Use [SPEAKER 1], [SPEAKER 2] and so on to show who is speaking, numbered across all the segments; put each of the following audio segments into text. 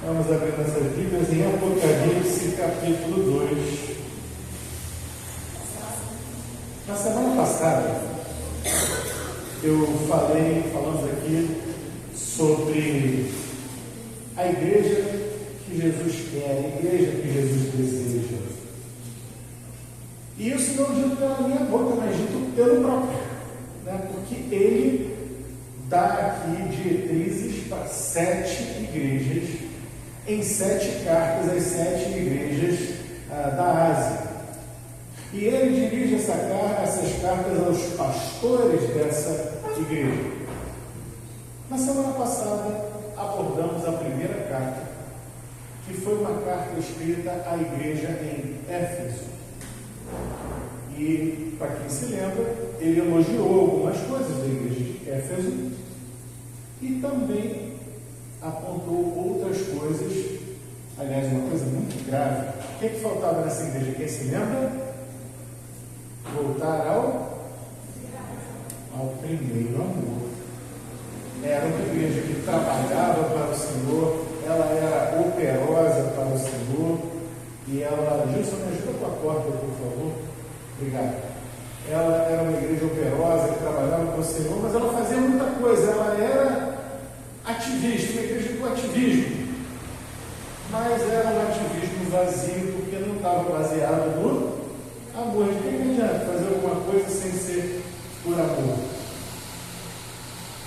[SPEAKER 1] Vamos abrir nossas Bíblias em Apocalipse, capítulo 2. Na semana passada, falamos aqui sobre a igreja que Jesus quer, a igreja que Jesus deseja. E isso não dito pela minha boca, mas dito pelo próprio, né? Porque ele dá aqui diretrizes para 7 igrejas, em 7 cartas às 7 igrejas da Ásia. E ele dirige essas cartas aos pastores dessa igreja. Na semana passada, abordamos a primeira carta, que foi uma carta escrita à igreja em Éfeso. E, para quem se lembra, ele elogiou algumas coisas da igreja de Éfeso e também apontou outras coisas, aliás, uma coisa muito grave. O que faltava nessa igreja? Quem se lembra? Voltar ao primeiro amor. Era uma igreja que trabalhava para o Senhor, ela era operosa para o Senhor, e ela... Gilson, me ajuda com a porta, por favor. Obrigado. Ela era uma igreja operosa que trabalhava para o Senhor, mas ela fazia muita coisa, ela era ativista, uma igreja do ativismo, mas era um ativismo vazio, porque não estava baseado no amor. De que adianta fazer alguma coisa sem ser por amor?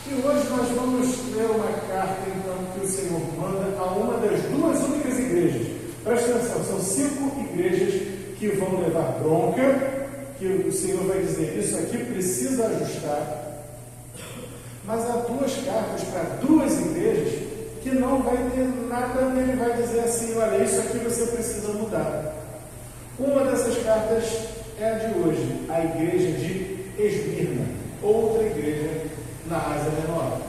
[SPEAKER 1] E hoje nós vamos ler uma carta, então, que o Senhor manda a uma das 2 únicas igrejas. Presta atenção, são 5 igrejas que vão levar bronca, que o Senhor vai dizer, isso aqui precisa ajustar. Mas há 2 cartas para 2 igrejas que não vai ter nada, ele vai dizer assim, olha, isso aqui você precisa mudar. Uma dessas cartas é a de hoje, a igreja de Esmirna, outra igreja na Ásia Menor.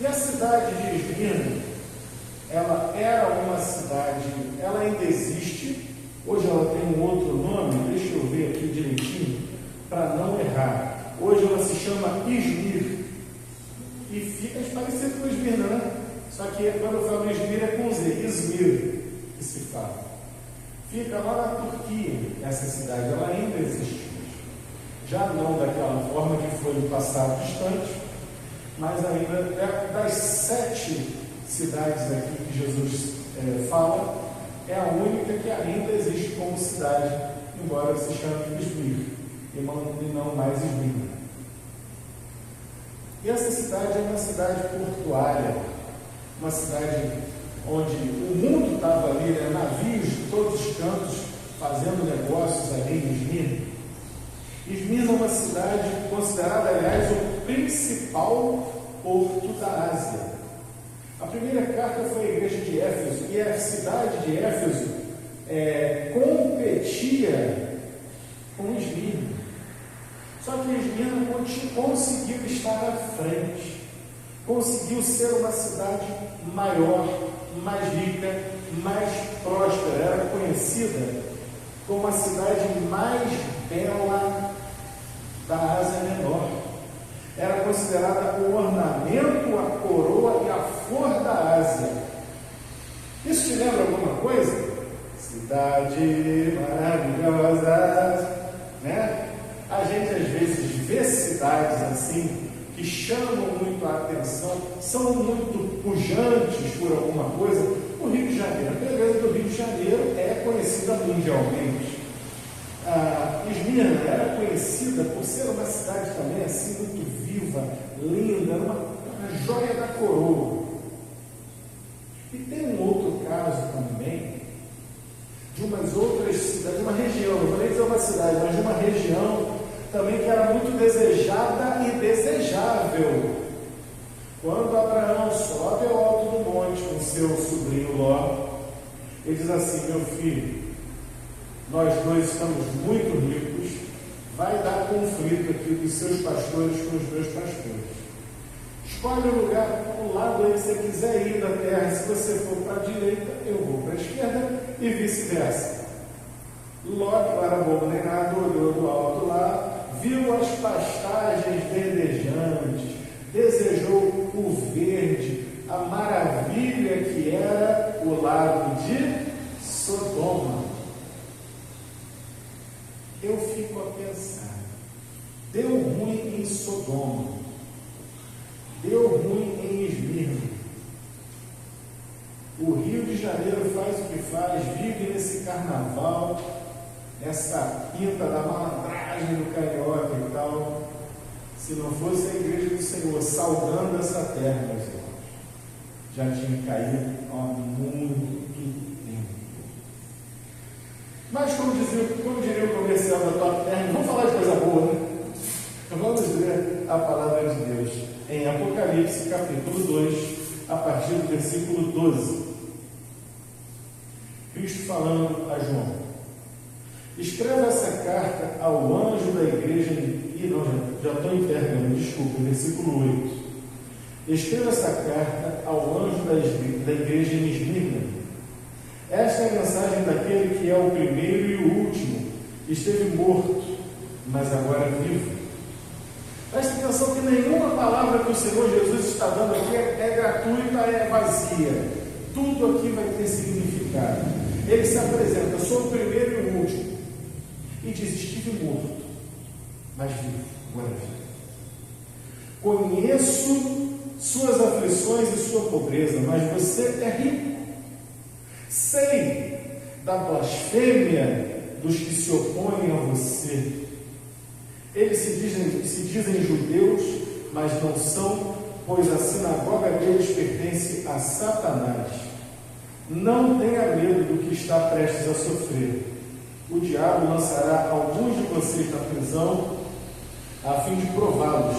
[SPEAKER 1] E a cidade de Esmirna, ela era uma cidade, ela ainda existe, hoje ela tem um outro nome, deixa eu ver aqui direitinho, para não errar. Hoje ela se chama Izmir, e fica parecido com Esmirna, né? Só que quando eu falo Izmir é com Z, Izmir, que se fala. Fica lá na Turquia, essa cidade, ela ainda existe. Já não daquela forma que foi no passado distante, mas ainda é das 7 cidades aqui que Jesus fala, é a única que ainda existe como cidade, embora se chame Izmir, e não mais Esmirna. E essa cidade é uma cidade portuária, uma cidade onde o mundo estava ali, né? Navios de todos os cantos fazendo negócios ali em Esmirna. Esmirna é uma cidade considerada, aliás, o principal porto da Ásia. A primeira carta foi à igreja de Éfeso, e a cidade de Éfeso competia com Esmirna. Só que Esmirna conseguiu estar à frente, conseguiu ser uma cidade maior, mais rica, mais próspera. Era conhecida como a cidade mais bela da Ásia Menor. Era considerada o ornamento, a coroa e a flor da Ásia. Isso te lembra alguma coisa? Cidade maravilhosa, né? A gente às vezes vê cidades assim, que chamam muito a atenção, são muito pujantes por alguma coisa. O Rio de Janeiro, a beleza do Rio de Janeiro é conhecida mundialmente. Esmirna era conhecida por ser uma cidade também assim, muito viva, linda, uma joia da coroa. E tem um outro caso também, de umas outras cidades, de uma região, não vou nem dizer uma cidade, mas de uma região também que era muito desejada e desejável. Quando Abraão sobe ao alto do monte com seu sobrinho Ló, ele diz assim, meu filho, nós dois estamos muito ricos, vai dar conflito aqui dos seus pastores com os meus pastores. Escolhe o lugar ao lado aí que você quiser ir da terra, se você for para a direita, eu vou para a esquerda e vice-versa. Ló, que não era bobo nem nada, olhou do alto lá, viu as pastagens verdejantes, desejou o verde, a maravilha que ruim em Sodoma, deu ruim em Esmirna. O Rio de Janeiro faz o que faz, vive nesse carnaval, essa pinta da malandragem do carioca e tal. Se não fosse a igreja do Senhor salgando essa terra, meus irmãos, já tinha caído há muito tempo. Mas, como diria o comercial da Top Term, vamos falar de coisa boa, né? Vamos ler a palavra de Deus em Apocalipse, capítulo 2, a partir do versículo 12. Cristo falando a João: escreva essa carta ao anjo da igreja já estou em Pérgamo, desculpa, versículo 8. Escreva essa carta ao anjo da igreja em Esmirna. Esta é a mensagem daquele que é o primeiro e o último, esteve morto, mas agora vivo. Preste atenção que nenhuma palavra que o Senhor Jesus está dando aqui é gratuita, é vazia. Tudo aqui vai ter significado. Ele se apresenta, sou o primeiro e o último, e diz: estive morto, mas vivo, agora vivo. Conheço suas aflições e sua pobreza, mas você é rico. Sei da blasfêmia dos que se opõem a você. Eles se dizem judeus, mas não são, pois a sinagoga deles pertence a Satanás. Não tenha medo do que está prestes a sofrer. O diabo lançará alguns de vocês na prisão, a fim de prová-los,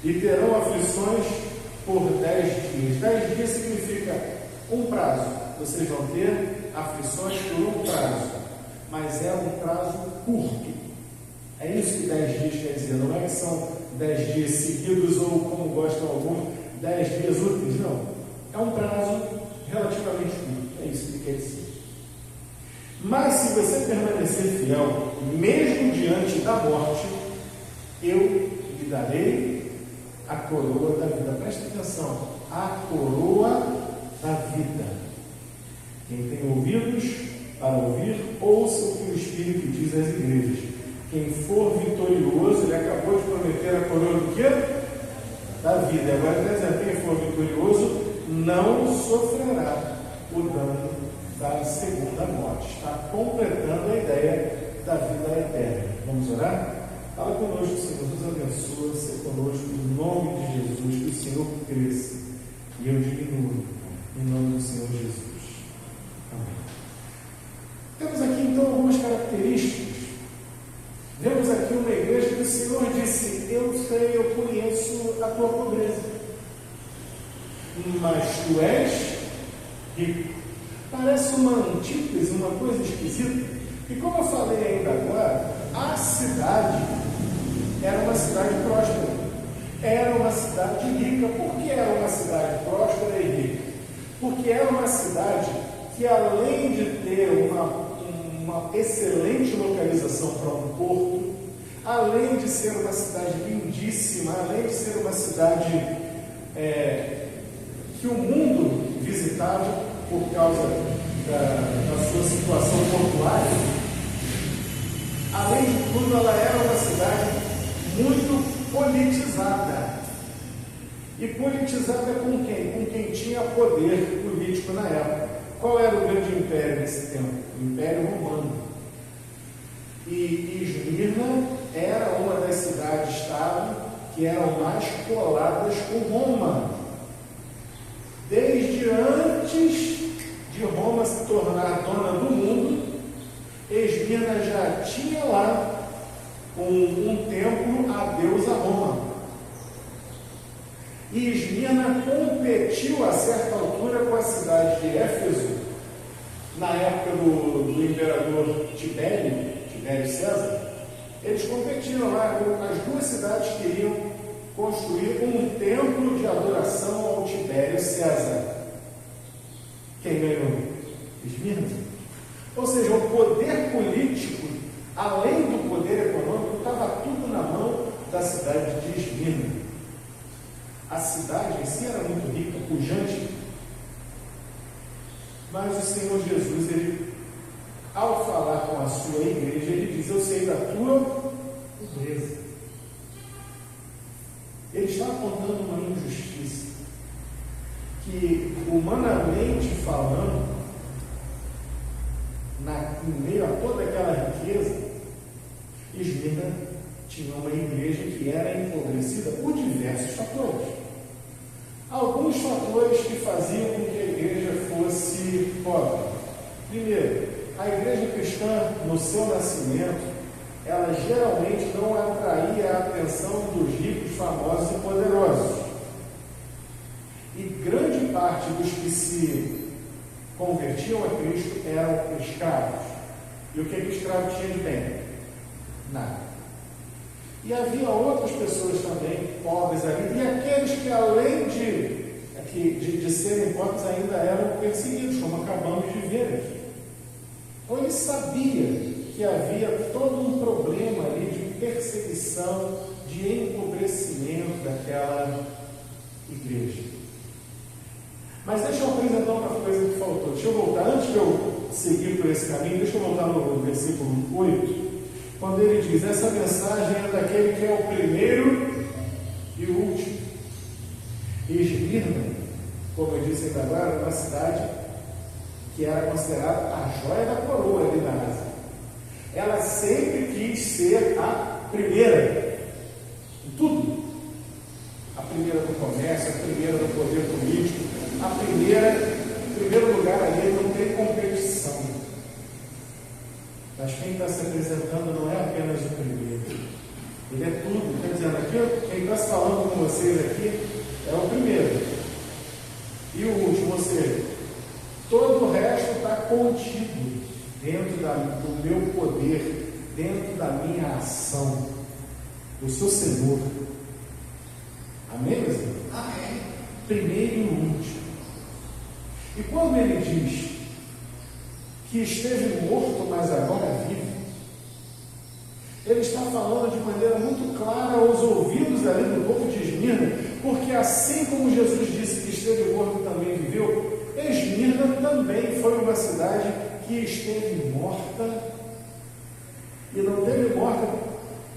[SPEAKER 1] e terão aflições por 10 dias. 10 dias significa um prazo. Vocês vão ter aflições por um prazo, mas é um prazo curto. É isso que 10 dias quer dizer. Não é que são 10 dias seguidos ou, como gostam alguns, 10 dias úteis. Não. É um prazo relativamente curto. É isso que quer dizer. Mas se você permanecer fiel, mesmo diante da morte, eu lhe darei a coroa da vida. Preste atenção. A coroa da vida. Quem tem ouvidos para ouvir, ouça o que o Espírito diz às igrejas. Quem for vitorioso, ele acabou de prometer a coroa do quê? Da vida. Agora ele está dizendo: quem for vitorioso não sofrerá o dano da segunda morte. Está completando a ideia da vida eterna. Vamos orar? Fala conosco, Senhor. Nos abençoa, ser conosco em nome de Jesus. Que o Senhor cresça e eu diminua em nome do Senhor Jesus. Amém. Temos aqui então algumas características. Vemos aqui uma igreja que o Senhor disse: eu sei, eu conheço a tua pobreza, mas tu és rico. Parece uma antítese, uma coisa esquisita. E como eu falei ainda agora, a cidade era uma cidade próspera, era uma cidade rica. Por que era uma cidade próspera e rica? Porque era uma cidade que, além de ter uma excelente localização para um porto, além de ser uma cidade lindíssima, além de ser uma cidade que o mundo visitava por causa da sua situação portuária, além de tudo, ela era uma cidade muito politizada. E politizada com quem? Com quem tinha poder político na época. Qual era o grande império nesse tempo? O Império Romano. E Esmirna era uma das cidades-estado que eram mais coladas com Roma. Desde antes de Roma se tornar dona do mundo, Esmirna já tinha lá um templo a deusa Roma. E Esmirna competiu a certa altura com a cidade de Éfeso, na época do imperador Tibério César. Eles competiram lá, as duas cidades queriam construir um templo de adoração ao Tibério César. Quem ganhou? Esmirna. Ou seja, o poder político, além do poder econômico, estava tudo na mão da cidade de Esmirna. A cidade em si era muito rica, pujante, mas o Senhor Jesus, ele, ao falar com a sua igreja, ele diz: eu sei da tua pobreza. Ele está apontando uma injustiça que, humanamente falando, em meio a toda aquela riqueza, Esmirna tinha uma igreja que era empobrecida por diversos fatores. Alguns fatores que faziam com que a igreja fosse pobre. Primeiro, a igreja cristã, no seu nascimento, ela geralmente não atraía a atenção dos ricos, famosos e poderosos. E grande parte dos que se convertiam a Cristo eram escravos. E o que o escravo tinha de bem? Nada. E havia outras pessoas também, pobres ali, e aqueles que, além de serem pobres, ainda eram perseguidos, como acabamos de ver aqui. Então ele sabia que havia todo um problema ali de perseguição, de empobrecimento daquela igreja. Mas deixa eu apresentar uma coisa que faltou. Deixa eu voltar, antes de eu seguir por esse caminho, deixa eu voltar no versículo 8, quando ele diz: essa mensagem é daquele que é o primeiro e o último. E Esmirna, como eu disse ainda agora, era uma cidade que era considerada a joia da coroa ali na Ásia. Ela sempre quis ser a primeira em tudo. A primeira no comércio, a primeira no poder político, a primeira, em primeiro lugar ali não tem competição. Mas quem está se apresentando não é apenas o primeiro. Ele é tudo. Está dizendo aqui, quem está falando com vocês aqui é o primeiro. E o último, ou seja, todo o resto está contido dentro do meu poder, dentro da minha ação, do seu Senhor. Amém, meus irmãos? Amém. Primeiro e último. E quando ele diz que esteve morto, mas agora vive, ele está falando de maneira muito clara aos ouvidos ali do povo de Esmirna, porque assim como Jesus disse que esteve morto também viveu, Esmirna também foi uma cidade que esteve morta, e não teve morta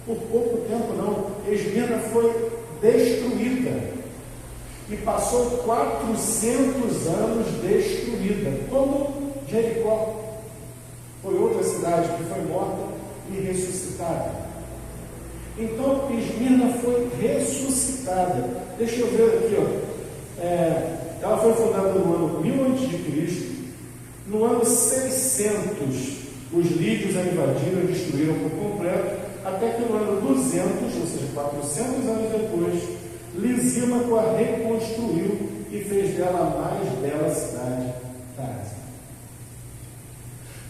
[SPEAKER 1] por pouco tempo não. Esmirna foi destruída e passou 400 anos destruída, como Jericó. Foi outra cidade que foi morta e ressuscitada. Então Esmirna foi ressuscitada. Deixa eu ver aqui, ó. Ela foi fundada no ano 1000 a.C. No ano 600, os lídios a invadiram e destruíram por completo, até que no ano 200, ou seja, 400 anos depois, Lisímaco a reconstruiu e fez dela a mais bela cidade da Ásia.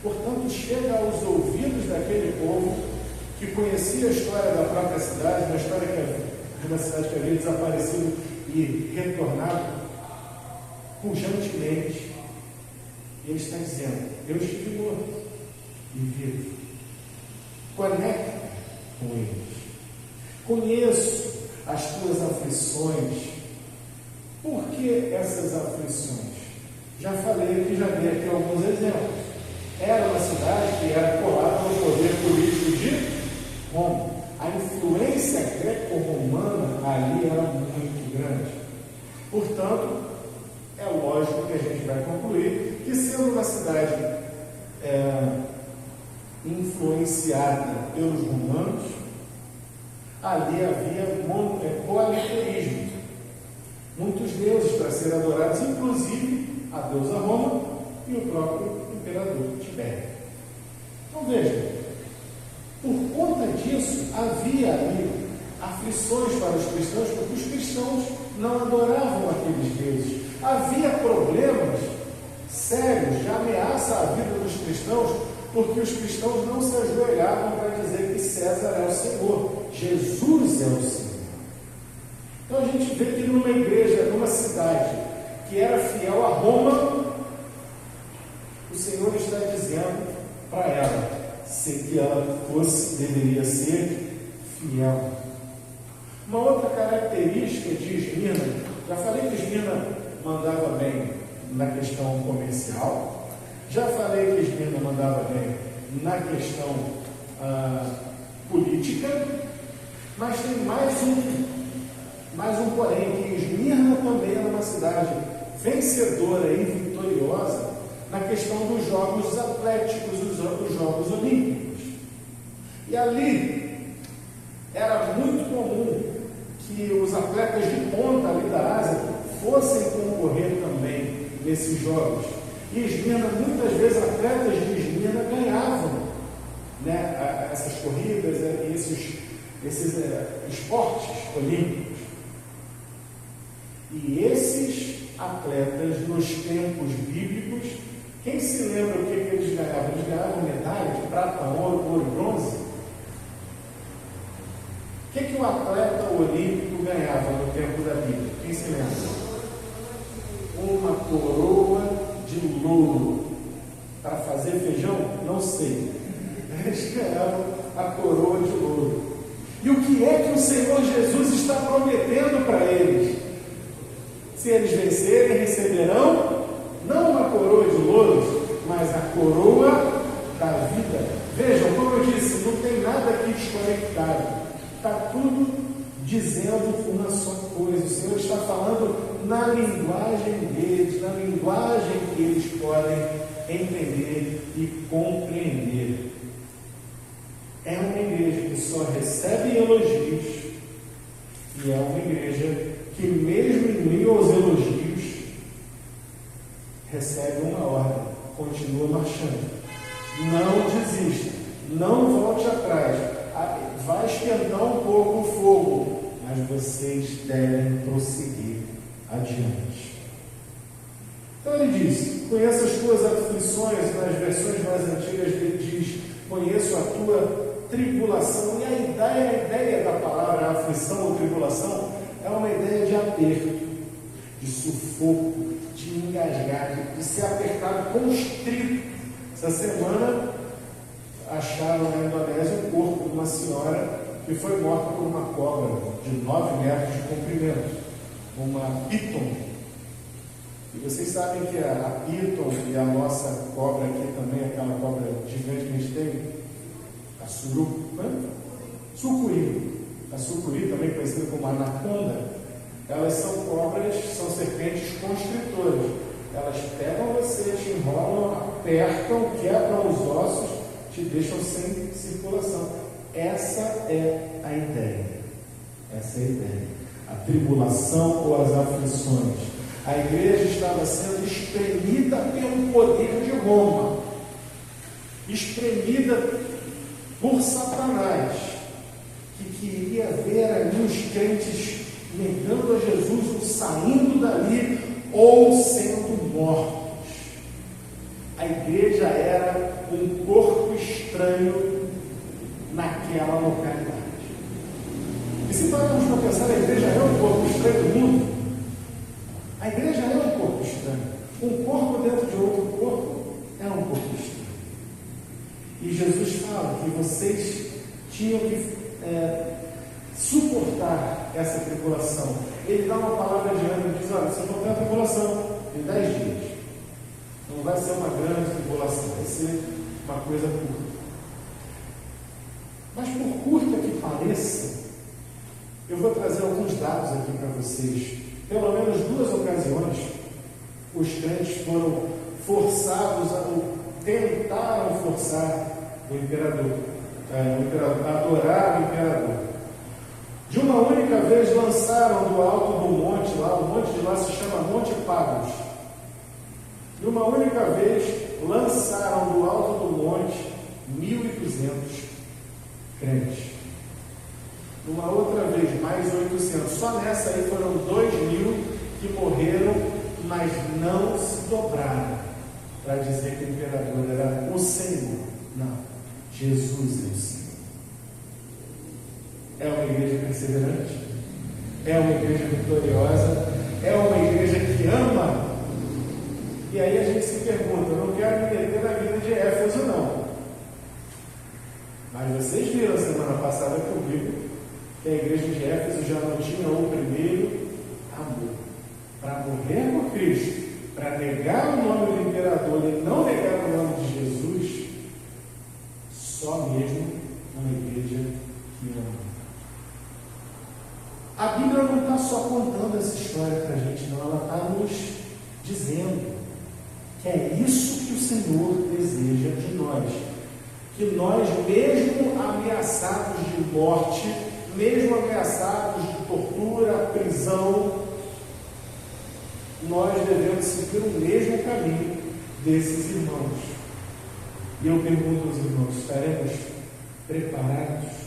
[SPEAKER 1] Portanto, chega aos ouvidos daquele povo que conhecia a história da própria cidade, uma história de uma cidade que havia desaparecido e retornado pujantemente. E ele está dizendo: eu estive morto e vivo. Conecta com eles. Conheço as tuas aflições. Por que essas aflições? Já falei aqui, já dei aqui alguns exemplos. Era uma cidade que era colada no poder político de Roma. A influência greco-romana ali era muito grande. Portanto, é lógico que a gente vai concluir que, sendo uma cidade influenciada pelos romanos, ali havia politeísmo, muitos deuses para serem adorados, inclusive a deusa Roma e o próprio imperador Tibério. Então veja, por conta disso havia ali aflições para os cristãos, porque os cristãos não adoravam aqueles deuses. Havia problemas sérios de ameaça à vida dos cristãos, porque os cristãos não se ajoelhavam para dizer que César é o Senhor, Jesus é o Senhor. Então a gente vê que numa igreja, numa cidade que era fiel a Roma, o Senhor está dizendo para ela que ela deveria ser fiel. Uma outra característica de Esmirna, já falei que Esmirna mandava bem na questão comercial, já falei que Esmirna mandava bem na questão política, mas tem mais Mas um porém, que Esmirna também era uma cidade vencedora e vitoriosa na questão dos jogos atléticos, os jogos olímpicos. E ali era muito comum que os atletas de ponta ali da Ásia fossem concorrer também nesses jogos. E Esmirna, muitas vezes, atletas de Esmirna ganhavam, né, essas corridas e esses esportes olímpicos. E esses atletas, nos tempos bíblicos, quem se lembra o que eles ganhavam? Eles ganhavam medalha de prata, ouro e bronze. O que o atleta olímpico ganhava no tempo da Bíblia? Quem se lembra? Uma coroa de louro. Para fazer feijão? Não sei. Eles ganhavam a coroa de louro. E o que é que o Senhor Jesus está prometendo para eles? Se eles vencerem, receberão não uma coroa de louros, mas a coroa da vida. Vejam, como eu disse, não tem nada aqui desconectado. Está tudo dizendo uma só coisa. O Senhor está falando na linguagem deles, na linguagem que eles podem entender e compreender. É uma igreja que só recebe elogios, e é uma igreja que, mesmo em meio aos elogios, recebe uma ordem: continua marchando, não desista, não volte atrás. Vai esquentar um pouco o fogo, mas vocês devem prosseguir adiante. Então ele diz: conheço as tuas aflições. Nas versões mais antigas ele diz: conheço a tua tribulação. E a ideia da palavra aflição ou tribulação é uma ideia de aperto, de sufoco, de engasgar, de ser apertado, constrito. Essa semana acharam na Indonésia o corpo de uma senhora que foi morta por uma cobra de 9 metros de comprimento, uma piton. E vocês sabem que a piton e a nossa cobra aqui também, aquela cobra gigante que a gente tem, a sucuri, a sucuri, também conhecida como anaconda, elas são cobras, são serpentes constritoras. Elas pegam você, te enrolam, apertam, quebram os ossos, te deixam sem circulação. Essa é a ideia. Essa é a ideia. A tribulação ou as aflições. A igreja estava sendo espremida pelo poder de Roma, espremida por Satanás, que queria ver ali os crentes negando a Jesus, ou saindo dali, ou sendo mortos. A igreja era um corpo estranho naquela localidade. E se pararmos para pensar, a igreja é um corpo estranho do mundo. A igreja é um corpo estranho. Um corpo dentro de outro corpo é um corpo estranho. E Jesus fala que vocês tinham que suportar essa tribulação. Ele dá uma palavra de ânimo e diz: olha, vocês vão ter uma tribulação de 10 dias. Não vai ser uma grande tribulação, vai ser uma coisa curta. Mas por curta que pareça, eu vou trazer alguns dados aqui para vocês. Pelo menos 2 ocasiões, os crentes foram forçados, ou tentaram forçar o imperador, a adorar o imperador. De uma única vez lançaram do alto do monte, lá, o monte de lá se chama Monte Pagos. De uma única vez lançaram do alto do monte 1.200 crentes. Uma outra vez, mais 800. Só nessa aí foram 2.000 que morreram, mas não se dobraram para dizer que o imperador era o Senhor. Não, Jesus é o Senhor. É uma igreja perseverante, é uma igreja vitoriosa, é uma igreja que ama. E aí a gente se pergunta: eu não quero me meter na vida de Éfeso, não. Mas vocês viram semana passada comigo que a igreja de Éfeso já não tinha o primeiro amor. Para morrer por Cristo, para negar o nome do imperador e não negar o nome de Jesus, só mesmo uma igreja que ama. A Bíblia não está só contando essa história para a gente, não, ela está nos dizendo que é isso que o Senhor deseja de nós. Que nós, mesmo ameaçados de morte, mesmo ameaçados de tortura, prisão, nós devemos seguir o mesmo caminho desses irmãos. E eu pergunto aos irmãos, estaremos preparados?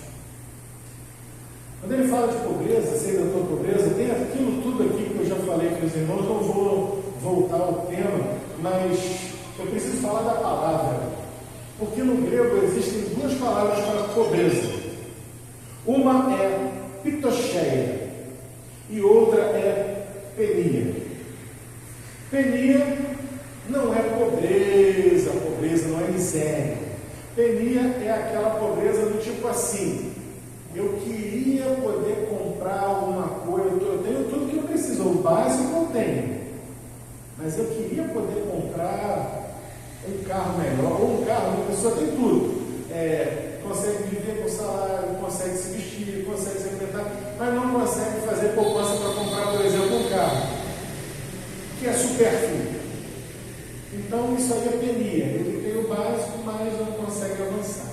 [SPEAKER 1] Quando ele fala de pobreza, sei da tua pobreza, tem aquilo tudo aqui que eu já falei para os irmãos, não vou voltar ao tema, mas eu preciso falar da palavra, porque no grego existem duas palavras para pobreza. Uma é pitocheia e outra é penia. Penia não é pobreza, pobreza não é miséria. Penia é aquela pobreza do tipo assim: eu queria poder comprar alguma coisa, eu tenho tudo que eu preciso, o básico eu tenho, mas eu queria poder comprar um carro melhor, ou um carro, uma pessoa tem tudo, consegue viver com salário, consegue se vestir, consegue se alimentar, mas não consegue fazer poupança para comprar, por exemplo, um carro, que é supérfluo. Então isso aí é penia, ele tem o básico, mas não consegue avançar.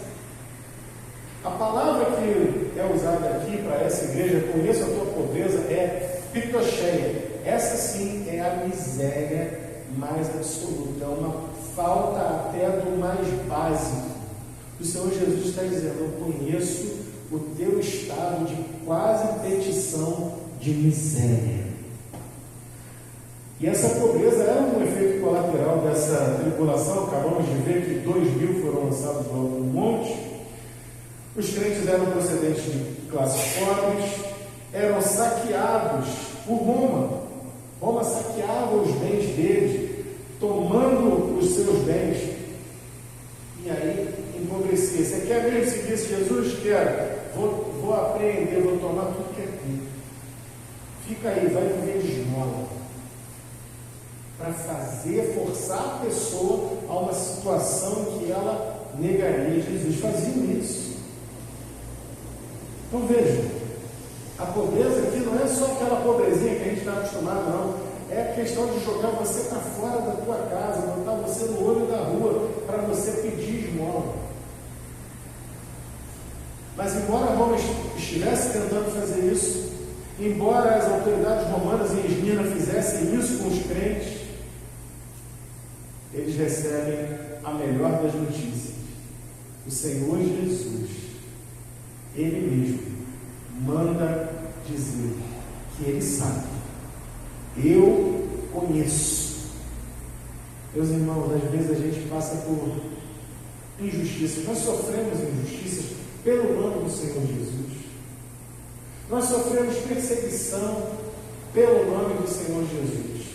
[SPEAKER 1] A palavra que é usada aqui para essa igreja, conheça a tua pobreza, é pitocheia. Essa sim é a miséria mais absoluta, é uma falta até do mais básico. O Senhor Jesus está dizendo: eu conheço o teu estado de quase petição de miséria. E essa pobreza era um efeito colateral dessa tribulação. Acabamos de ver que 2.000 foram lançados logo no monte. Os crentes eram procedentes de classes pobres, eram saqueados por Roma. Roma saqueava os bens deles, tomando os seus bens. E aí empobrecia. Você quer mesmo seguir esse Jesus? Quero. Vou apreender, vou tomar tudo que é aqui. Fica aí, vai viver de esmola. Para forçar a pessoa a uma situação que ela negaria. Jesus fazia isso. Então vejam, a pobreza aqui não é só aquela pobrezinha que a gente está acostumado, não. É a questão de jogar você para fora da tua casa, botar você no olho da rua para você pedir esmola. Mas embora Roma estivesse tentando fazer isso, embora as autoridades romanas em Esmirna fizessem isso com os crentes, eles recebem a melhor das notícias. O Senhor Jesus, Ele mesmo, manda dizer que Ele sabe. Eu conheço. Meus irmãos, às vezes a gente passa por injustiças. Nós sofremos injustiças pelo nome do Senhor Jesus. Nós sofremos perseguição pelo nome do Senhor Jesus.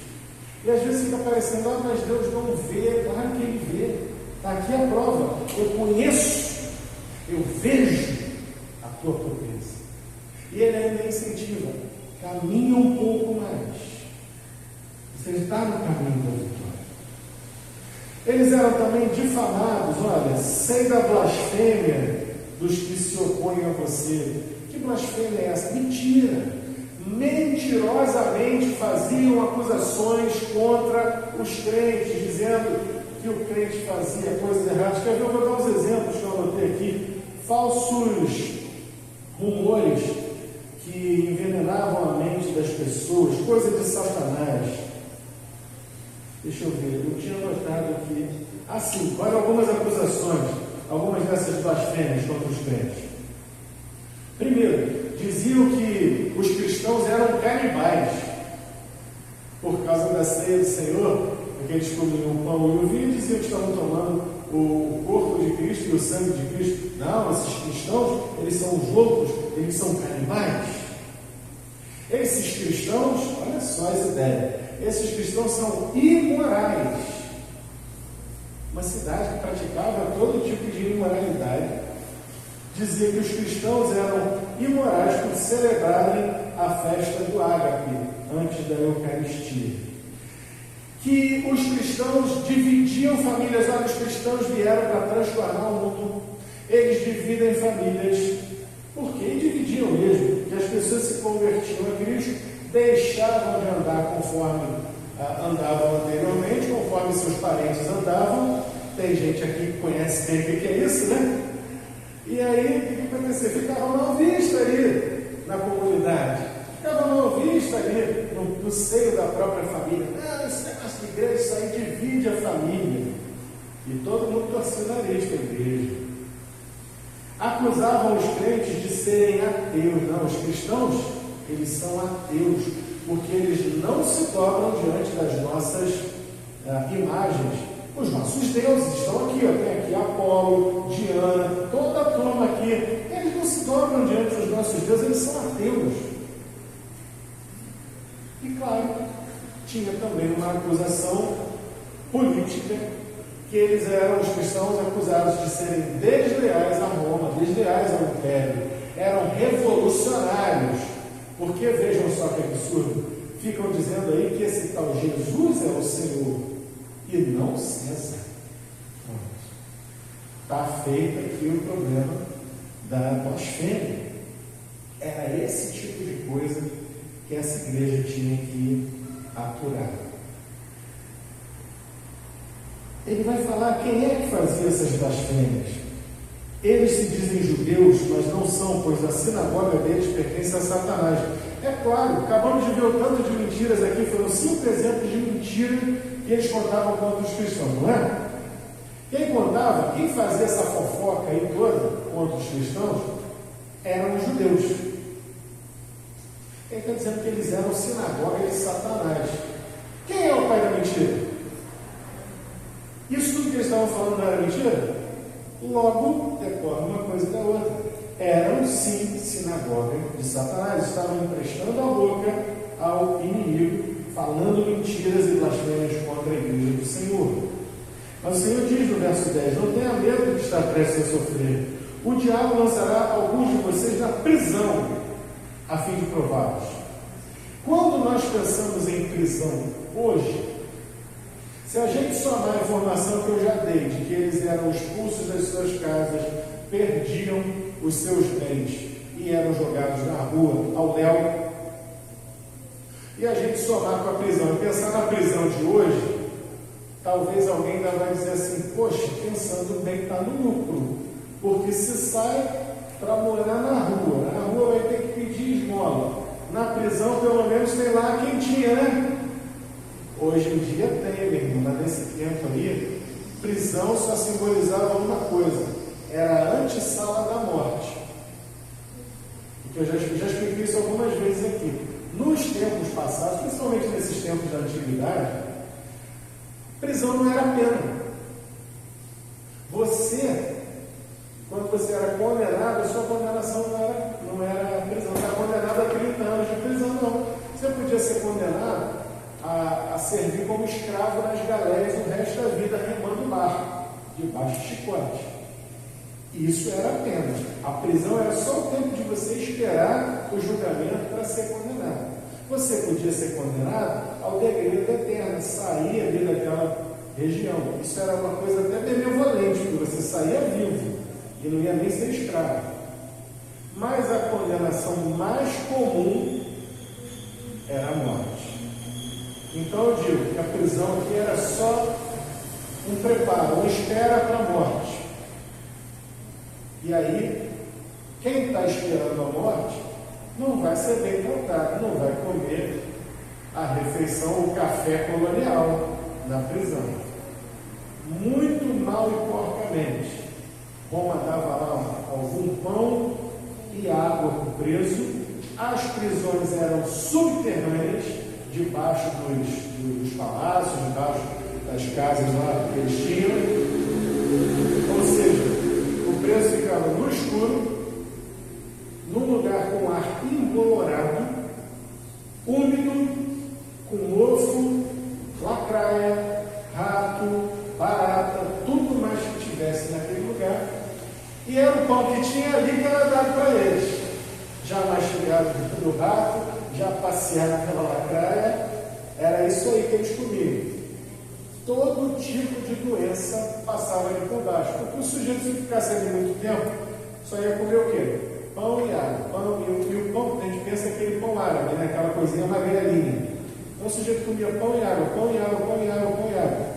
[SPEAKER 1] E às vezes fica parecendo: mas Deus não vê. Claro que Ele vê. Está aqui a prova. Eu conheço, eu vejo a tua pobreza. E Ele ainda incentiva: caminha um pouco mais. Você está no caminho da vitória. Eles eram também difamados. Olha, sei da blasfêmia dos que se opõem a você. Que blasfêmia é essa? Mentira. Mentirosamente faziam acusações contra os crentes, dizendo que o crente fazia coisas erradas. Quer ver? Eu vou dar uns exemplos que eu anotei aqui. Falsos rumores que envenenavam a mente das pessoas, coisa de Satanás. Deixa eu ver, eu tinha anotado aqui. Assim, olha algumas acusações, algumas dessas blasfêmias contra os crentes. Primeiro, diziam que os cristãos eram canibais por causa da ceia do Senhor, porque eles comiam o pão e o vinho, e diziam que estavam tomando o corpo de Cristo e o sangue de Cristo. Não, esses cristãos, eles são os loucos, eles são canibais. Esses cristãos, olha só essa ideia, esses cristãos são imorais. Uma cidade que praticava todo tipo de imoralidade. Dizia que os cristãos eram imorais por celebrarem a festa do ágape antes da Eucaristia. Que os cristãos dividiam famílias. Olha, os cristãos vieram para transformar o mundo. Eles dividem famílias. Por quê? E dividiam mesmo. que as pessoas se convertiam a Cristo, deixavam de andar conforme andavam anteriormente, conforme seus parentes andavam. Tem gente aqui que conhece bem o que é isso, né? E aí, o que acontecia? Ficava mal vista ali na comunidade, ficava mal vista ali no seio da própria família. Esse negócio de igreja, isso aí divide a família. E todo mundo torcia o nariz para a igreja. Acusavam os crentes de serem ateus. Não, os cristãos, eles são ateus, porque eles não se dobram diante das nossas imagens. Os nossos deuses estão aqui, tem aqui Apolo, Diana, toda a turma aqui. Eles não se dobram diante dos nossos deuses, eles são ateus. E claro, tinha também uma acusação política, que eles eram, os cristãos, acusados de serem desleais a Roma, desleais ao Império, eram revolucionários, porque vejam só que absurdo, ficam dizendo aí que esse tal Jesus é o Senhor, e não César. Está feito aqui o problema da blasfêmia. Era esse tipo de coisa que essa igreja tinha que aturar. Ele vai falar quem é que fazia essas blasfêmias. Eles se dizem judeus, mas não são, pois a sinagoga deles pertence a Satanás. É claro, acabamos de ver o tanto de mentiras aqui, foram 5 exemplos de mentira que eles contavam contra os cristãos, não é? Quem contava, quem fazia essa fofoca aí toda contra os cristãos, eram os judeus. Ele está dizendo que eles eram sinagoga de Satanás. Quem é o pai da mentira? Isso tudo que eles estavam falando não era mentira? Logo, decorre uma coisa da outra. Eram sim sinagoga de Satanás, estavam emprestando a boca ao inimigo, falando mentiras e blasfêmias contra a igreja do Senhor. Mas o Senhor diz no verso 10: não tenha medo de estar prestes a sofrer. O diabo lançará alguns de vocês na prisão, a fim de prová-los. Quando nós pensamos em prisão hoje, se a gente somar a informação que eu já dei, de que eles eram expulsos das suas casas, perdiam os seus bens e eram jogados na rua, ao léu, e a gente somar com a prisão e pensar na prisão de hoje, talvez alguém ainda vai dizer assim: poxa, pensando bem, está no lucro, porque se sai para morar na rua vai ter que pedir esmola, na prisão pelo menos tem lá a quentinha, né? Hoje em dia tem, meu irmão, mas nesse tempo aí, prisão só simbolizava uma coisa: era a antessala da morte. Porque eu já expliquei isso algumas vezes aqui. Nos tempos passados, principalmente nesses tempos da antiguidade, prisão não era pena. Você, quando você era condenado, a sua condenação não era prisão, você era condenado a 30 anos de prisão, não. Você podia ser condenado a servir como escravo nas galeias o resto da vida, remando barco, debaixo de chicote. Isso era a pena. A prisão era só o tempo de você esperar o julgamento para ser condenado. Você podia ser condenado ao degredo eterno, sair ali daquela região. Isso era uma coisa até benevolente, porque você saía vivo e não ia nem ser escravo. Mas a condenação mais comum era a morte. Então eu digo que a prisão aqui era só um preparo, uma espera para a morte. E aí, quem está esperando a morte não vai ser bem tratado, não vai comer a refeição, o café colonial na prisão. Muito mal e porcamente. Roma dava lá algum pão e água para o preso. As prisões eram subterrâneas, debaixo dos palácios, debaixo das casas lá que eles tinham. Ou seja, o preso ficava no escuro, num lugar com ar embolorado, úmido, com mofo, lacraia, rato, barata, tudo mais que tivesse naquele lugar. E era o pão que tinha ali que era dado para eles. Já mastigado do rato, já passeado pela lacraia, era isso aí que eles comiam. Todo tipo de doença passava ali por baixo. Porque o sujeito, se ficasse ali muito tempo, só ia comer o quê? pão e água. E o pão, a gente pensa aquele pão árabe, né? Aquela coisinha magrelinha. Então o sujeito comia pão e água, pão e água, pão e água, pão e água.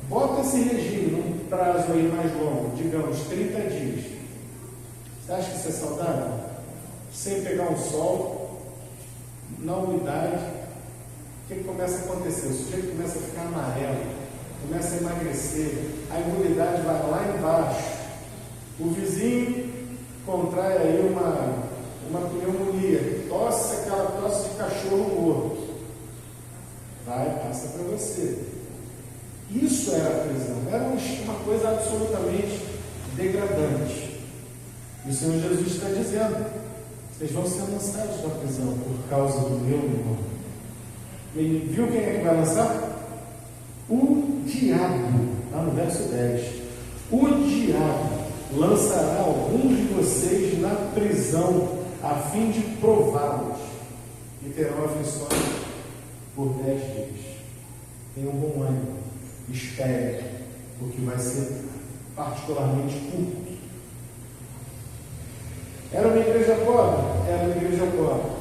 [SPEAKER 1] Bota esse regime num prazo aí mais longo, digamos 30 dias. Você acha que isso é saudável? Sem pegar um sol, na umidade, o que começa a acontecer? O sujeito começa a ficar amarelo, começa a emagrecer, a imunidade vai lá embaixo. O vizinho contrai aí uma pneumonia, tosse, aquela tosse de cachorro morto. Passa para você. Isso era a prisão, era uma coisa absolutamente degradante. E o Senhor Jesus está dizendo: vocês vão ser lançados da prisão por causa do meu nome. E viu quem é que vai lançar? O diabo, lá no verso 10. O diabo lançará alguns de vocês na prisão, a fim de prová-los, e terão aflições por 10 dias. Tenham bom ânimo, espere, porque vai ser particularmente curto. Era uma igreja pobre? Era uma igreja pobre.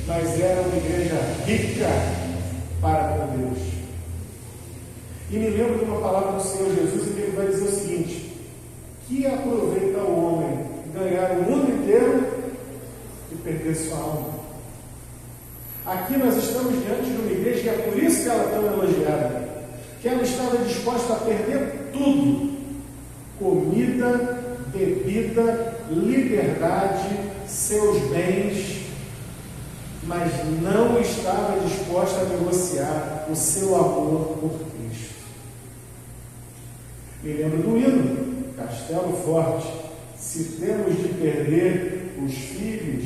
[SPEAKER 1] Mas era uma igreja rica para com Deus. E me lembro de uma palavra do Senhor Jesus, em que ele vai dizer o seguinte: que aproveita o homem ganhar o mundo inteiro e perder sua alma. Aqui nós estamos diante de uma igreja, e é por isso que ela é tão elogiada, que ela estava disposta a perder tudo: comida, bebida, liberdade, seus bens, mas não estava disposta a negociar o seu amor por Cristo. Me lembro do hino, Castelo Forte: se temos de perder os filhos,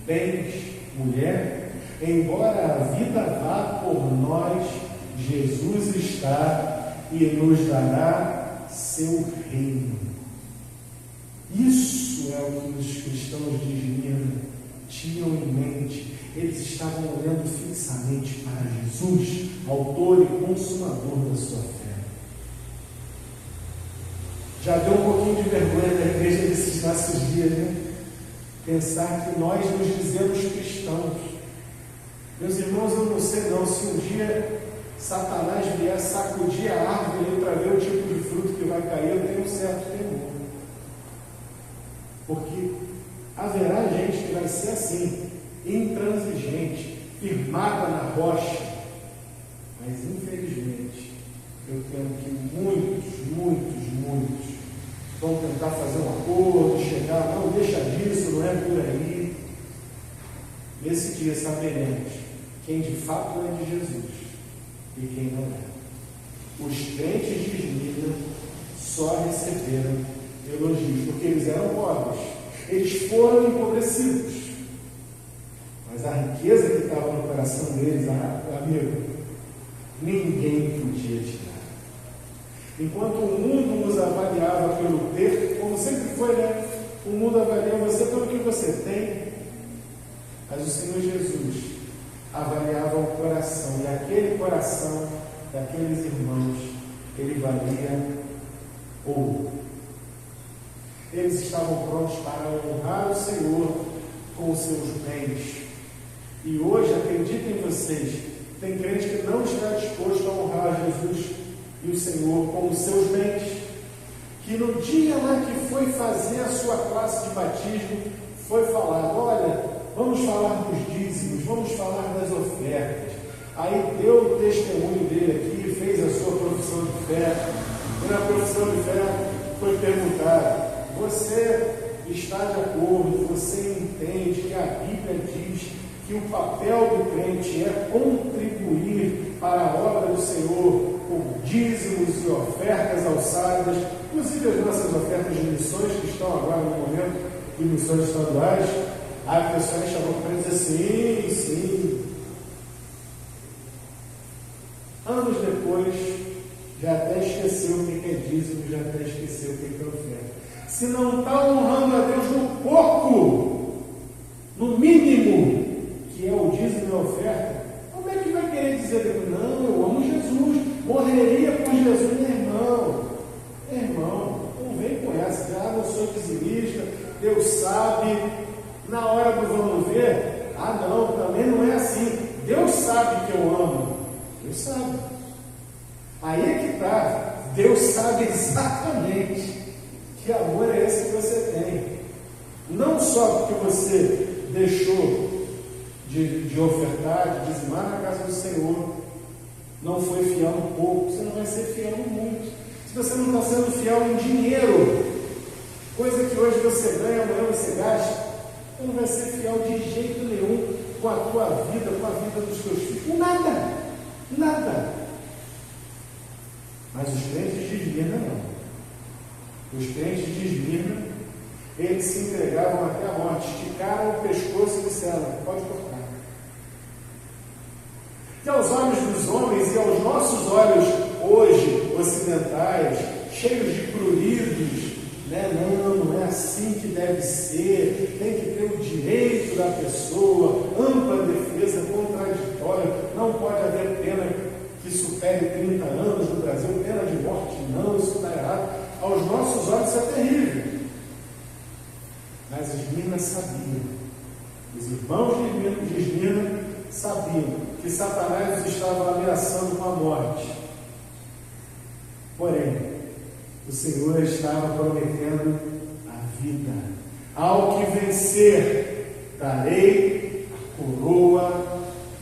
[SPEAKER 1] bens, mulher, embora a vida vá por nós, Jesus está e nos dará seu reino. Isso é o que os cristãos de Esmirna tinham em mente. Eles estavam olhando fixamente para Jesus, autor e consumador da sua fé. Já deu um pouquinho de vergonha da igreja desses nossos dias, né? Pensar que nós nos dizemos cristãos. Meus irmãos, eu não sei não, se um dia Satanás vier sacudir a árvore para ver o tipo de fruto que vai cair, eu tenho um certo temor. Porque haverá gente que vai ser assim, intransigente, firmada na rocha. Mas infelizmente, eu temo que muitos vão tentar fazer um acordo, chegar, não, deixa disso, não é por aí. Nesse dia saberemos quem de fato é de Jesus e quem não é. Os crentes de Esmirna só receberam elogios, porque eles eram pobres, eles foram empobrecidos, mas a riqueza que estava no coração deles, amigo, ninguém podia tirar. Enquanto o mundo nos avaliava pelo ter, como sempre foi, né? O mundo avalia você pelo que você tem, mas o Senhor Jesus avaliava o coração, e aquele coração daqueles irmãos, ele valia ouro. Eles estavam prontos para honrar o Senhor com os seus bens. E hoje, acreditem vocês, tem crente que não está disposto a honrar Jesus e o Senhor com os seus bens. Que no dia lá que foi fazer a sua classe de batismo, foi falado: olha, vamos falar dos dízimos, vamos falar das ofertas. Aí deu o testemunho dele aqui, fez a sua profissão de fé. E na profissão de fé foi perguntado: você está de acordo, você entende que a Bíblia diz que o papel do crente é contribuir para a obra do Senhor com dízimos e ofertas alçadas, inclusive as nossas ofertas de missões que estão agora no momento de missões estaduais? Aí a pessoa chamou para dizer sim. Anos depois, já até esqueceu o que é dízimo, já até esqueceu o que é oferta. Se não está honrando a Deus no pouco, no mínimo, que é o dízimo e a oferta, como é que vai querer dizer: não, eu amo Jesus, morreria por Jesus? Meu irmão, não vem com essa: não sou dizimista, Deus sabe, na hora do vamos ver, não, também não é assim. Deus sabe que eu amo. Deus sabe. Aí é que está. Deus sabe exatamente que amor é esse que você tem. Não só porque você deixou de ofertar, de dizimar na casa do Senhor, não foi fiel um pouco, você não vai ser fiel muito. Se você não está sendo fiel em dinheiro, coisa que hoje você ganha, amanhã você gasta, você não vai ser fiel de jeito nenhum com a tua vida, com a vida dos teus filhos, com nada, nada. Mas os crentes de Esmirna não. Os crentes de Esmirna, eles se entregavam até a morte, esticaram o pescoço e disseram: pode cortar. Que aos olhos dos homens e aos nossos olhos hoje, ocidentais, cheios de pruridos, não é assim que deve ser, tem que ter o direito da pessoa, ampla defesa, contraditória, não pode haver pena que supere 30 anos no Brasil, pena de morte, não, isso está errado. Aos nossos olhos isso é terrível. Mas Esmirna sabiam, os irmãos de Esmirna sabiam que Satanás os estava ameaçando com a morte. Porém, o Senhor estava prometendo a vida. Ao que vencer, darei a coroa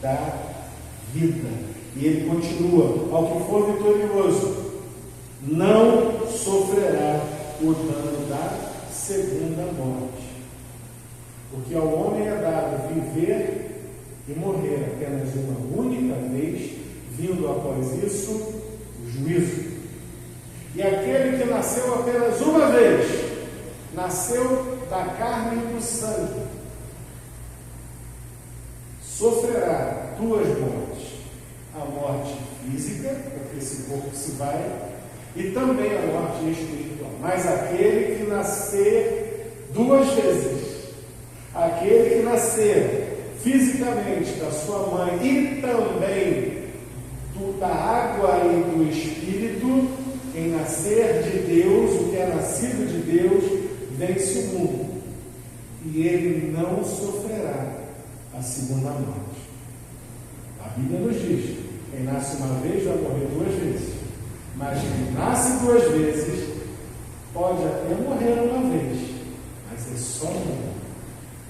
[SPEAKER 1] da vida. E ele continua: ao que for vitorioso, não sofrerá o dano da segunda morte. Porque ao homem é dado viver e morrer apenas uma única vez, vindo após isso o juízo. E aquele que nasceu apenas uma vez, nasceu da carne e do sangue, sofrerá duas mortes: a morte física, porque esse corpo se vai, e também a morte espiritual. Mas aquele que nascer duas vezes, aquele que nascer fisicamente da sua mãe e também da água e do Espírito, quem nascer de Deus, o que é nascido de Deus, vence o mundo, e ele não sofrerá a segunda morte. A Bíblia nos diz: quem nasce uma vez vai morrer duas vezes, mas quem nasce duas vezes pode até morrer uma vez, mas é só uma,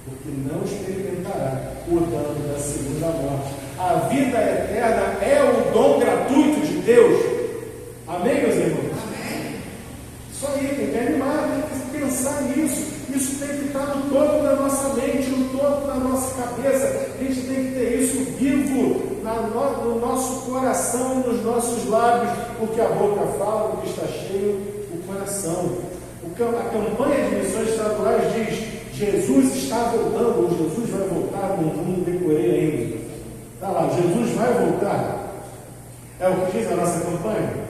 [SPEAKER 1] porque não experimentará o dano da segunda morte. A vida eterna é o dom gratuito de Deus. Amém, meus irmãos? Amém. Isso aí, tem que animar, tem que pensar nisso. Isso tem que estar no topo da nossa mente, no topo da nossa cabeça. A gente tem que ter isso vivo no nosso coração e nos nossos lábios, porque a boca fala, porque está cheio o coração. A campanha de missões estaduais diz: Jesus está voltando, ou Jesus vai voltar, não decorei ainda. Está lá, Jesus vai voltar. É o que diz a nossa campanha.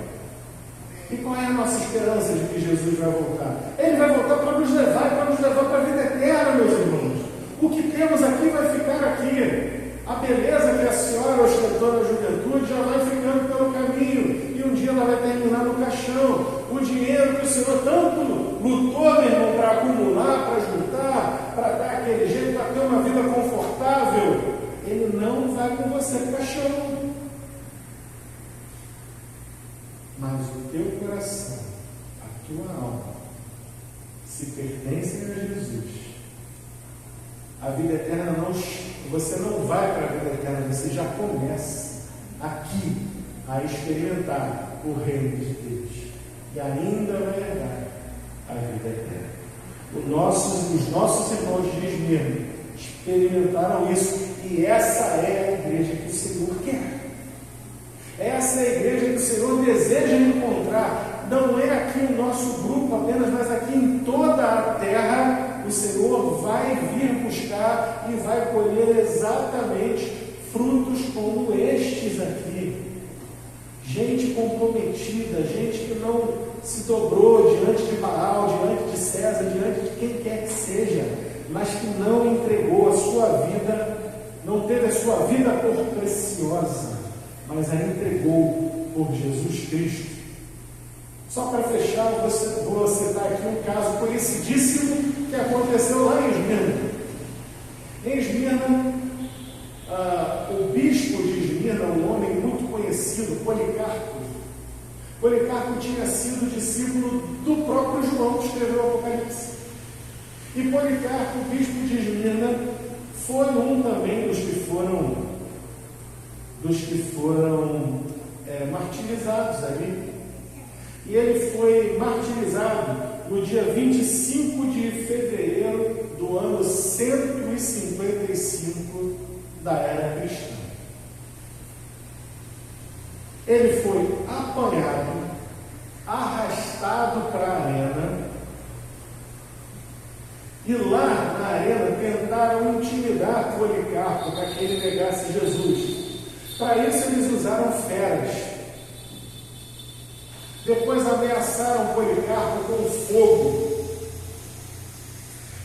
[SPEAKER 1] E qual é a nossa esperança de que Jesus vai voltar? Ele vai voltar para nos levar para a vida eterna, meus irmãos. O que temos aqui vai ficar aqui. A beleza que a senhora ostentou na juventude já vai ficando pelo caminho, e um dia ela vai terminar no caixão. O dinheiro que o Senhor tanto lutou, meu irmão, para acumular, para juntar, para dar aquele jeito, para ter uma vida confortável, ele não vai com você para o caixão. Mas o teu coração, a tua alma, se pertencem a Jesus, a vida eterna você não vai para a vida eterna, você já começa aqui a experimentar o reino de Deus, e ainda vai herdar a vida eterna. Os nossos irmãos de Esmirna experimentaram isso, e essa é a igreja que o Senhor quer. Essa é a igreja que o Senhor deseja encontrar. Não é aqui o nosso grupo apenas, mas aqui em toda a terra, o Senhor vai vir buscar e vai colher exatamente frutos como estes aqui. Gente comprometida, gente que não se dobrou diante de Baal, diante de César, diante de quem quer que seja, mas que não entregou a sua vida, não teve a sua vida por preciosa, mas a entregou por Jesus Cristo. Só para fechar, vou citar aqui um caso conhecidíssimo que aconteceu lá em Esmirna. Em Esmirna, o bispo de Esmirna, um homem muito conhecido, Policarpo. Policarpo tinha sido discípulo do próprio João, que escreveu o Apocalipse. E Policarpo, o bispo de Esmirna, foi um também dos que foram martirizados ali. E ele foi martirizado no dia 25 de fevereiro do ano 155 da era cristã. Ele foi apanhado, arrastado para a arena, e lá na arena tentaram intimidar Policarpo para que ele negasse Jesus. Para isso eles usaram feras. Depois ameaçaram Policarpo com fogo.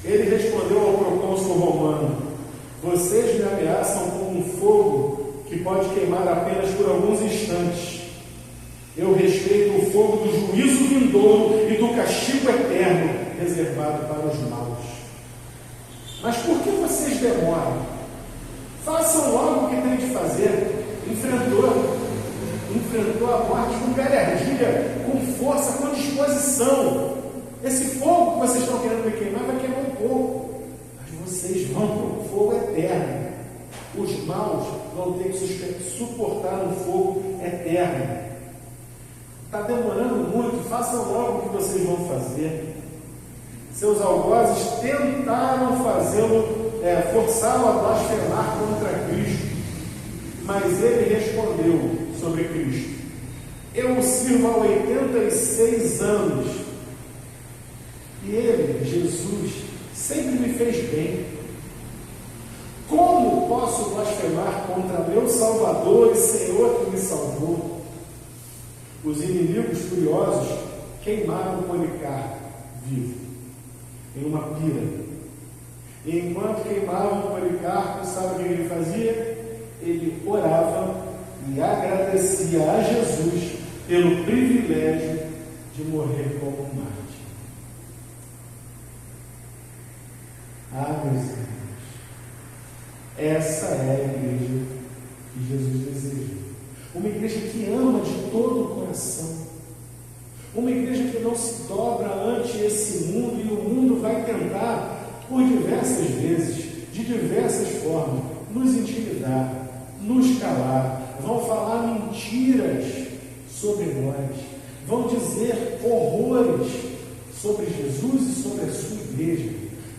[SPEAKER 1] Ele respondeu ao procônsul romano: vocês me ameaçam com um fogo que pode queimar apenas por alguns instantes. Eu respeito o fogo do juízo vindouro e do castigo eterno reservado para os maus. Mas por que vocês demoram? Façam logo o que têm de fazer. Enfrentou a morte com galhardia, com força, com disposição. Esse fogo que vocês estão querendo me queimar vai queimar um pouco, mas vocês vão para o fogo eterno. Os maus vão ter que suportar um fogo eterno. Está demorando muito, façam logo o que vocês vão fazer. Seus algozes tentaram forçá-lo a blasfemar contra Cristo, mas ele respondeu sobre Cristo: eu o sirvo há 86 anos, e ele, Jesus, sempre me fez bem. Como posso blasfemar contra meu Salvador e Senhor que me salvou? Os inimigos furiosos queimaram Policarpo vivo em uma pira. E enquanto queimavam Policarpo, sabe o que ele fazia? Ele orava e agradecia a Jesus pelo privilégio de morrer como um mártir. Meus irmãos, essa é a igreja que Jesus deseja. Uma igreja que ama de todo o coração. Uma igreja que não se dobra ante esse mundo, e o mundo vai tentar, por diversas vezes, de diversas formas, nos intimidar, nos calar, vão falar mentiras sobre nós, vão dizer horrores sobre Jesus e sobre a sua igreja,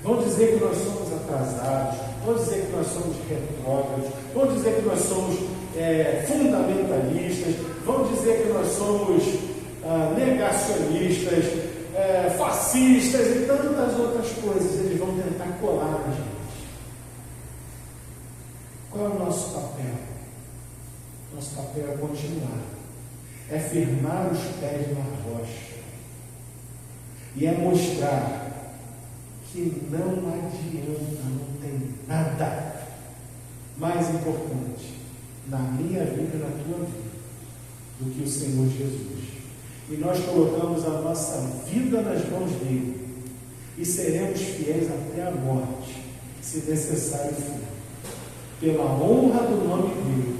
[SPEAKER 1] vão dizer que nós somos atrasados, vão dizer que nós somos retrógrados, vão dizer que nós somos fundamentalistas, vão dizer que nós somos negacionistas, fascistas e tantas outras coisas. Eles vão tentar colar na gente. Qual é o nosso papel? Nosso papel é continuar, é firmar os pés na rocha e é mostrar que não adianta, não tem nada mais importante na minha vida e na tua vida do que o Senhor Jesus. E nós colocamos a nossa vida nas mãos dele e seremos fiéis até a morte, se necessário for, pela honra do nome dele,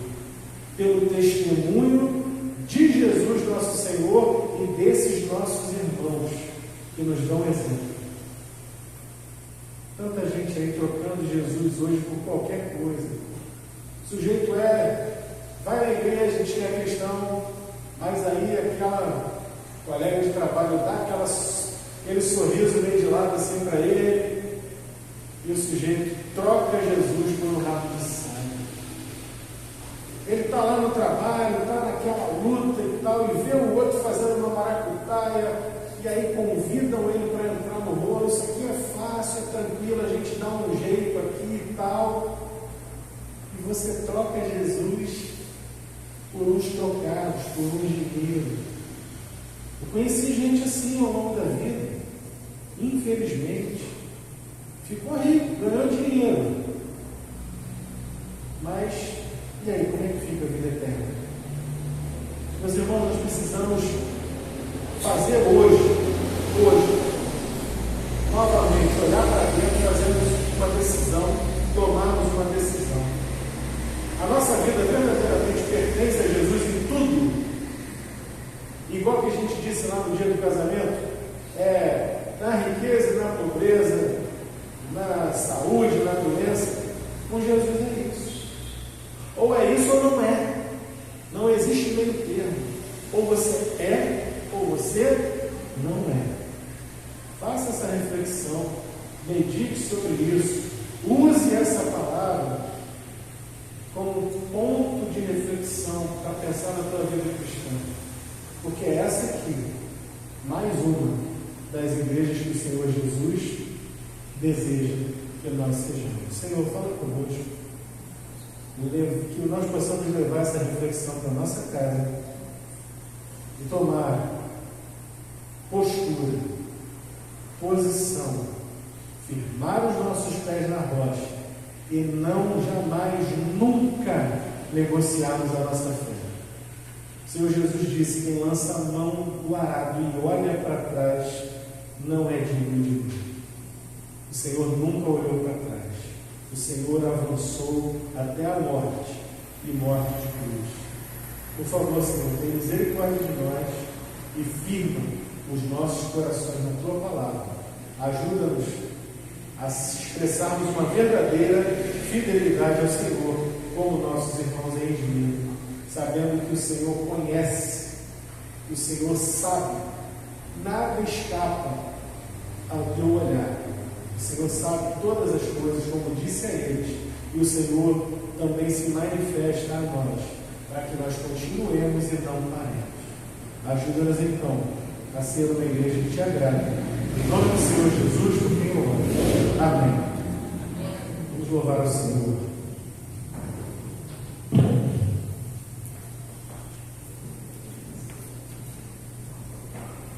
[SPEAKER 1] pelo testemunho de Jesus nosso Senhor e desses nossos irmãos que nos dão exemplo. Tanta gente aí trocando Jesus hoje por qualquer coisa. O sujeito vai na igreja, diz que é cristão, mas aí aquela colega de trabalho dá aquele sorriso meio de lado assim para ele, e o sujeito troca Jesus por um rabo de sangue. Ele está lá no trabalho, está naquela luta e tal, e vê o outro fazendo uma maracutaia, e aí convidam ele para entrar no rolo. Isso aqui é fácil, é tranquilo, a gente dá um jeito aqui e tal. E você troca Jesus por uns trocados, por uns dinheiro. Eu conheci gente assim ao longo da vida, infelizmente. Ficou rico, ganhou dinheiro. Mas, e aí, como é que fica a vida eterna? Meus irmãos, nós precisamos fazer hoje, novamente, olhar a nossa vida verdadeiramente pertence a Jesus em tudo, igual que a gente disse lá no dia do casamento, na riqueza e na pobreza, na saúde, na doença, com Jesus é isso. Ou é isso ou não é. Não existe meio termo. Ou você é, ou você não é. Faça essa reflexão, medite sobre isso, use essa palavra como ponto de reflexão para pensar na tua vida cristã. Porque essa aqui, mais uma das igrejas que o Senhor Jesus deseja que nós sejamos. Senhor, fala conosco, que nós possamos levar essa reflexão para a nossa casa e tomar postura, posição, firmar os nossos pés na rocha e não jamais, nunca negociarmos a nossa fé. O Senhor Jesus disse: quem lança a mão do arado e olha para trás não é digno de mim. O Senhor nunca olhou para trás. O Senhor avançou até a morte e morte de cruz. Por favor, Senhor, tenha misericórdia de nós e firma os nossos corações na Tua palavra. Ajuda-nos a expressarmos uma verdadeira fidelidade ao Senhor, como nossos irmãos em Edmir, sabendo que o Senhor conhece, o Senhor sabe, nada escapa ao Teu olhar. O Senhor sabe todas as coisas, como disse a eles, e o Senhor também se manifesta a nós, para que nós continuemos e não paremos. Ajuda-nos então a ser uma igreja que Te agrada. Em nome do Senhor Jesus, por quem eu amo. Amém. Vamos louvar ao Senhor.